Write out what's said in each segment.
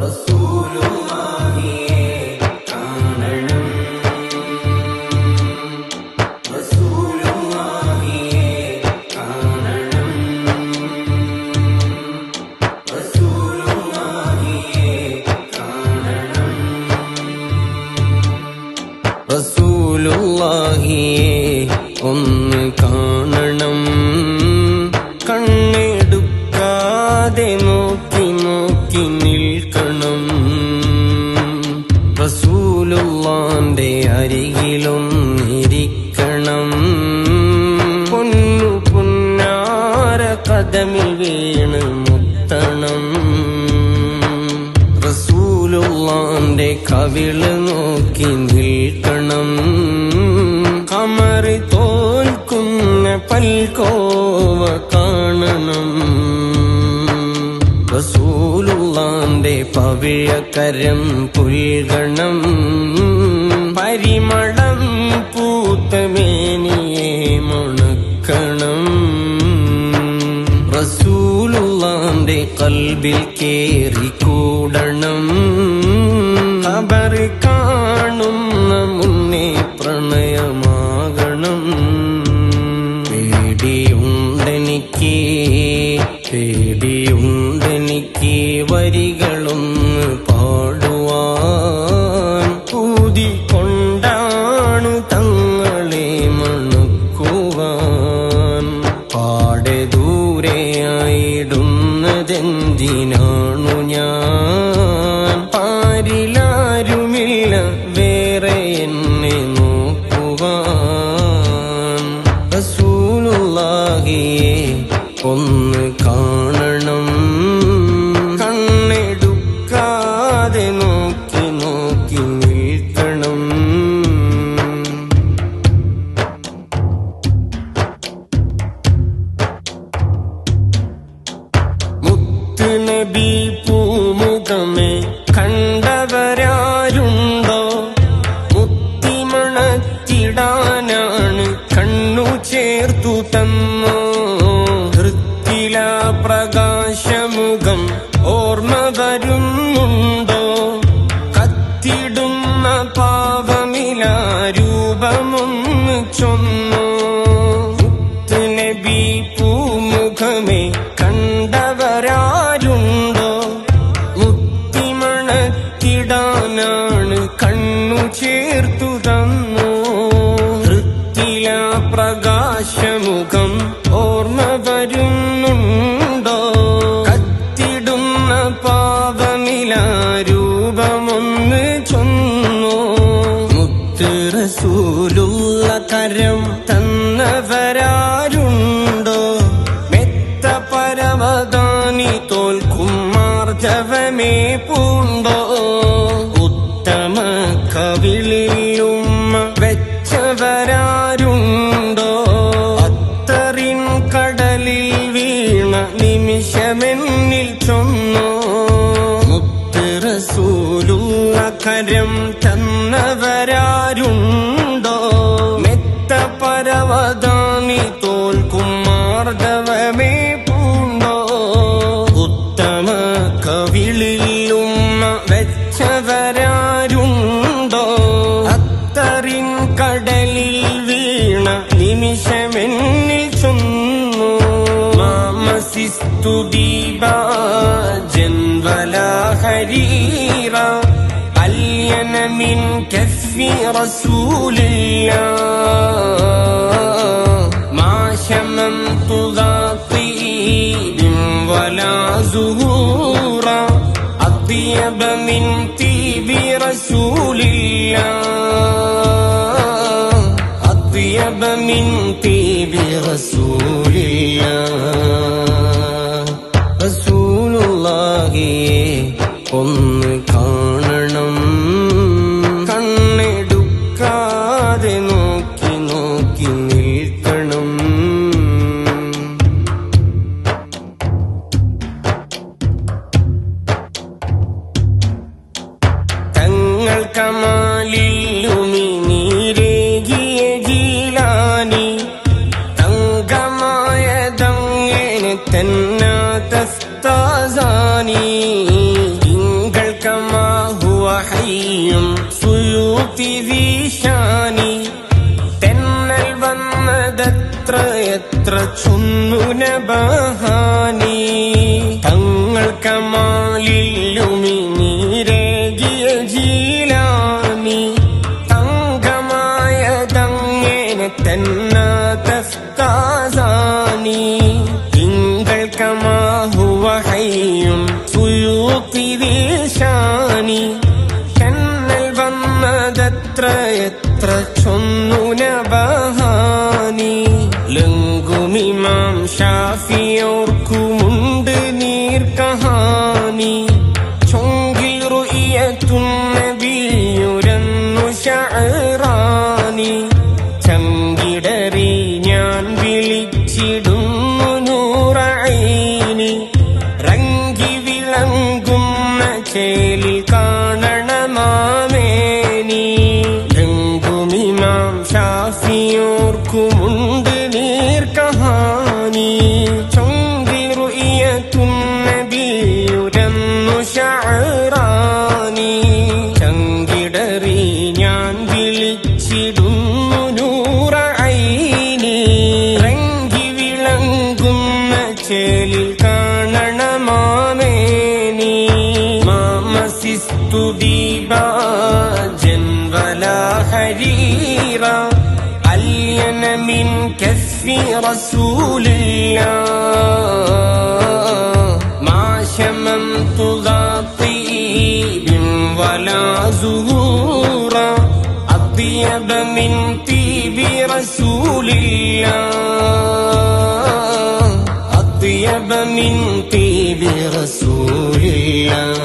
റസൂലുള്ളാഹിയെ ഒന്ന് കാണണം, കണ്ണെടുക്കാതെ നോക്കി നോക്കി നിൽക്കണം. റസൂലുള്ളാന്റെ അരികിലൊന്നിരിക്കണം, പൊന്നു പുന്നാര കദമിൽ വീണ് മുത്തണം. റസൂലുള്ളാന്റെ കവിള് നോക്കി നിൽക്കണം, കമറി തോൽക്കുന്ന പൽക്കോവ കാണണം. റസൂലുള്ളാന്റെ പവിഴക്കരം പുൽകണം, പരിമളം പൂത്ത മേനിയെ മണക്കണം. റസൂലുള്ളാന്റെ കൽബിൽ കേറിക്കൂടണം, ഖബർ കാണുന്ന മുന്നേ പ്രണയമാകണം. പേടിയുണ്ടെനിക്ക് വരികളൊന്ന് പാടുവാൻ, ഊതിക്കൊണ്ടാണു തങ്ങളെ മണക്കുവാൻ. പാടെ ദൂരെയായിടുന്നതെന്തിനാണു ഞാൻ, പാരിലാരുമില്ല വേറെ എന്നെ നോക്കുവാൻ. റസൂലുള്ളാഹിയെ ഒന്ന് കാണണം, കണ്ണെടുക്കാതെ നോക്കി നോക്കി നിൽക്കണം. മുത്ത് നബി പൂമുഖമേ കണ്ടവരാരുണ്ടോ, മുത്തിമണത്തിടാനാണ് കണ്ണു ചേർത്തു തന്നോ. പ്രകാശമുഖം ഓർമ്മ വരുന്നുണ്ടോ, കത്തിടുന്ന പാവമില രൂപമൊന്ന് ചൊന്നോ. മുത്ത് നബി പൂമുഖമേ കണ്ടവരാരുണ്ടോ, മുത്തിമണത്തിടാനാണ് കണ്ണു ചേർത്തു തന്നോ. വൃത്തില പ്രകാശമുഖം ഓർമ്മ വരുന്നുണ്ടോ, കത്തിടുന്ന പാവമില രൂപമൊന്ന് ചൊന്നോ. മുത്ത് റസൂലുള്ള കരം തന്നവരാരുണ്ടോ, മെത്ത പരവതാനി തോൽക്കും മാർജവമേ പൂണ്ടോ. ഉത്തമ കവിളിലും വെച്ചവരാരുണ്ടോ, അത്തറിൻ കടലിൽ വീണ നിമിഷമെന്നിൽ ചൊന്നോ. മുത്ത് റസൂലുള്ള കരം തന്നവരാരുണ്ടോ, മെത്ത പരവതാനി തോൽക്കും മാർദവമേ പൂണ്ടോ. ഉത്തമ കവിളിലും വെച്ചവരാരുണ്ടോ, അത്തറിൻ കടലിൽ വീണ നിമിഷമെന്നിൽ ചൊന്നു. മാമസിസ്തു ദീപാജൻ വലാ ഹരീറ അല്യന മിൻ കഫി റസൂലില്ലാഹ്. മാ ശമംതു ദാതീബിൻ വലാ സുഹൂറ അത്യബ മിൻ തീബി റസൂലില്ലാഹ്. അത്യബ മിൻ തീബി റസൂലില്ലാഹ്. റസൂലുള്ളാഹിയെ ഒന്ന് കാണണം, കണ്ണെടുക്കാതെ നോക്കി നോക്കി നിൽക്കണം. തങ്ങൾ കമാലിലുമി നീരേകിയ ജീലാനി, തങ്കമായതങ്ങനെ തന്നാതസ്താസാനി. തിങ്കൾ ഹയ്യും സുയൂത്തി വീശാനി തെന്നൽ വന്നതെത്ര എത്ര ചുന്നുന ബഹാനി തങ്ങൾ കമാലില്ലുമിനീരേകിയ ജീലാനി തങ്കമായതങ്ങനെ തന്നെ തഫ്താസാനി തിങ്കൾ കമാഹുവ ഹയ്യും സുയൂത്തി വീശാനി തെന്നൽ വന്നതെത്ര എത്ര ചൊന്നുന ബഹാനി ലങ്കുമിമാം ഷാഫിയോർക്കുമുണ്ട് നീർക്കഹാനി ചൊങ്കിൽ റുഇയത്തുൻ നബിയുരന്നു ശഅറാനി ചങ്കിടറി ഞാൻ വിളിച്ചിടുന്നു നൂറൈനി റങ്കി വിളങ്ങുന്ന ചേലിൽ കാണണമാമേനി ലങ്കുമിമാം ഷാഫിയോർക്കുമുണ്ട് നീർക്കഹാനി ചൊങ്കിൽ റുഇയത്തുൻ നബിയുരന്നു ശഅറാനി ചങ്കിടറി ഞാൻ വിളിച്ചിടുന്നു നൂറൈനി റങ്കി വിളങ്ങുന്ന ചേലിൽ കാണണമാമേനി മാമസിസ്തു ദീബാജൻ വലാ ഹരീറ അല്യന മിൻ കഫി റസൂലില്ലാഹ് മാ ശമംതു ദാതീബിൻ വലാ സുഹൂറ അത്യബ മിൻ തീബി റസൂലില്ലാഹ് അത്യബ മിൻ തീബി റസൂലില്ലാഹ്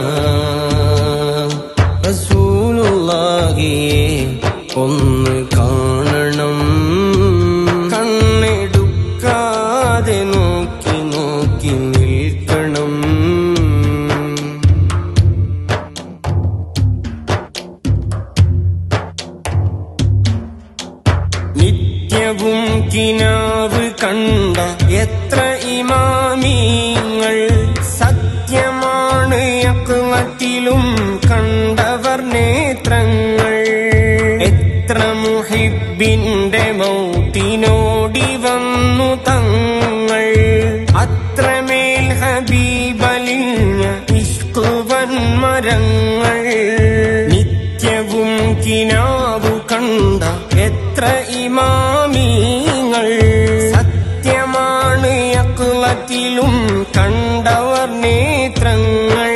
റസൂലുള്ളാഹിയെ ഒന്ന് കാണണം കണ്ണെടുക്കാതെ നോക്കി നോക്കി നിൽക്കണം നിത്യവും കിനാവ് കണ്ട എത്ര ഇമാമീങ്ങൾ സത്യമാണ് യഖ്വത്തിലും കണ്ടവർ നേത്രങ്ങൾ എത്ര മുഹിബിന്റെ മൗത്തിനോടി വന്നു തങ്ങൾ അത്രമേൽ ഹബീബലിഞ്ഞ ഇഷ്കുവൻ മരങ്ങൾ നിത്യവും കിനാവു കണ്ട എത്ര ഇമാമീങ്ങൾ സത്യമാണ് യഖ്വത്തിലും കണ്ടവർ നേത്രങ്ങൾ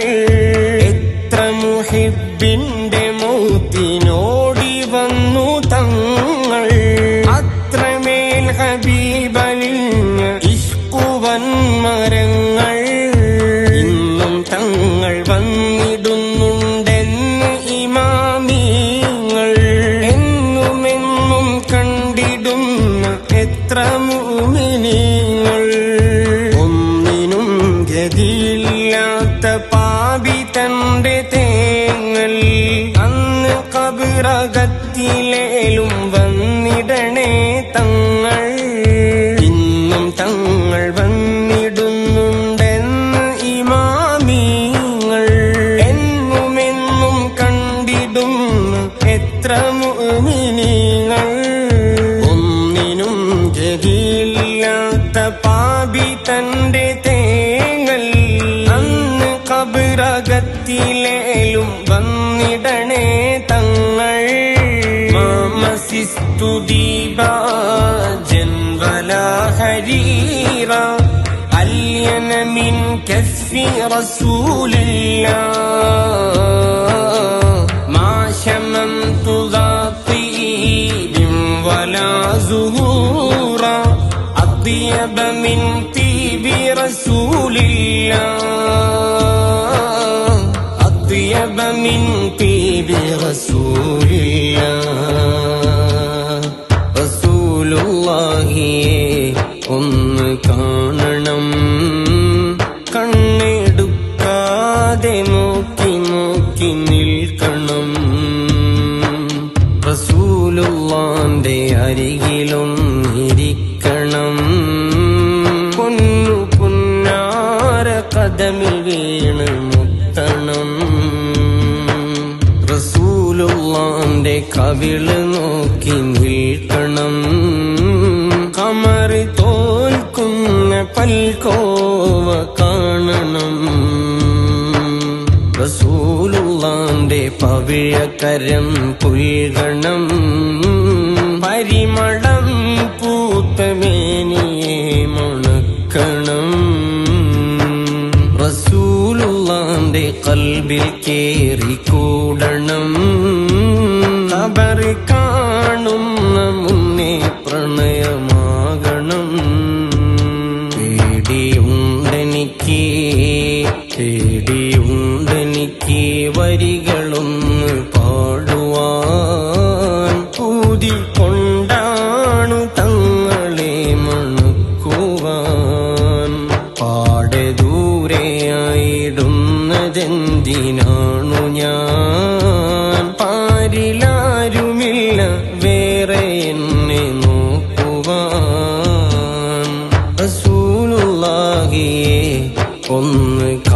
എത്ര മുഹിബിന്റെ മൗത്തിനോടി വന്നു തങ്ങൾ അത്രമേൽ ഹബീബലിഞ്ഞ ഇഷ്കുവൻ മരങ്ങൾ ഇന്നും തങ്ങൾ വന്നിടുന്നുണ്ടെന്ന് ഇമാമീങ്ങൾ എന്നുമെന്നും കണ്ടിടുന്ന എത്ര മുഅ്മിനീങ്ങൾ ഒന്നിനും ഗതിയില്ലാത്ത പാപി തന്റെ തേങ്ങൽ അന്ന് ഖബറകത്തിലേലും വന്നിടണേ തങ്ങൾ ഇന്നും തങ്ങൾ വന്നിടുന്നുണ്ടെന്ന് ഇമാമീങ്ങൾ എന്നുമെന്നും കണ്ടിടുന്ന എത്ര മുഅ്മിനീങ്ങൾ ഒന്നിനും ഗതിയില്ലാത്ത പാപി തന്റെ തേങ്ങൽ അന്ന് ഖബറകത്തിലേലും വന്നിടണേ തങ്ങൾ മാമസിസ്തു ദീബാജൻ വലാ ഹരീറ അല്യന മിൻ കഫി റസൂലില്ലാഹ് മാ ശമംതു ദാതീബിൻ വലാ സുഹൂറ അത്യബ മിൻ തീബി റസൂലില്ലാഹ് അത്യബ മിൻ തീബി റസൂലില്ലാഹ് റസൂലുള്ളാഹിയെ ഒന്ന് കാണണം കണ്ണെടുക്കാതെ നോക്കി നോക്കി നിൽക്കണം റസൂലുള്ളാന്റെ അരികിലൊന്നിരിക്കണം പൊന്നു പുന്നാര കദമിൽ വീണ് മുത്തണം റസൂലുള്ളാന്റെ കവിള് നോക്കി നിൽക്കണം. കമറ് തോൽക്കുന്ന പൽക്കോവ കാണണം. റസൂലുള്ളാന്റെ പവിഴക്കരം പുൽകണം. പരിമളം പൂത്ത മേനിയെ മണക്കണം. റസൂലുള്ളാന്റെ കൽബിൽ കേറിക്കൂടണം. ഖബർ കാണുന്ന മുന്നേ പ്രണയമാകണം. പേടിയുണ്ടെനിക്ക് വരികളൊന്ന് പാടുവാൻ. പൂതി കൊണ്ടാണു തങ്ങളെ മണക്കുവാൻ. പാടെ ദൂരെയായിടുന്നതെന്തിനാണു ഞാൻ? പാരിലാരുമില്ല വേറെ എന്നെ നോക്കുവാൻ. റസൂലുള്ളാഹിയെ ഒന്ന്